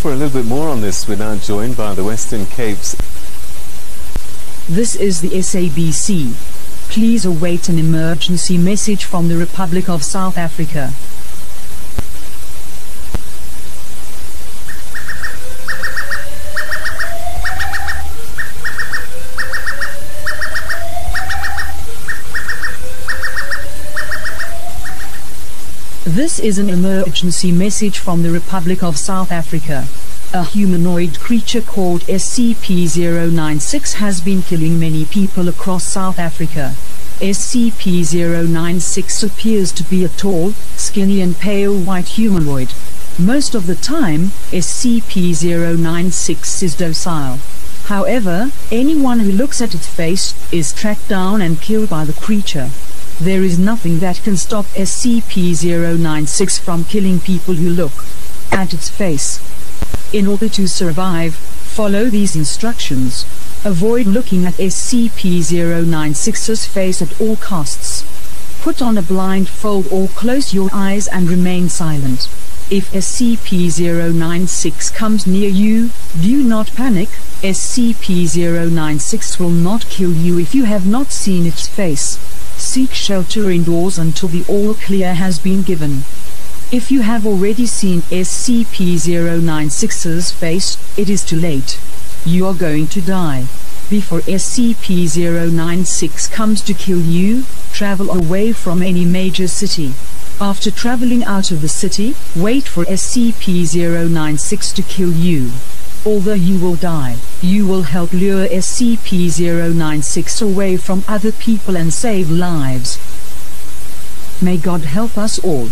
For a little bit more on this, we're now joined by the Western Cape's... This is the SABC. Please await an emergency message from the Republic of South Africa. This is an emergency message from the Republic of South Africa. A humanoid creature called SCP-096 has been killing many people across South Africa. SCP-096 appears to be a tall, skinny and pale white humanoid. Most of the time, SCP-096 is docile. However, anyone who looks at its face is tracked down and killed by the creature. There is nothing that can stop SCP-096 from killing people who look at its face. In order to survive, follow these instructions. Avoid looking at SCP-096's face at all costs. Put on a blindfold or close your eyes and remain silent. If SCP-096 comes near you, do not panic. SCP-096 will not kill you if you have not seen its face. Seek shelter indoors until the all-clear has been given. If you have already seen SCP-096's face, it is too late. You are going to die. Before SCP-096 comes to kill you, travel away from any major city. After traveling out of the city, wait for SCP-096 to kill you. Although you will die, you will help lure SCP-096 away from other people and save lives. May God help us all.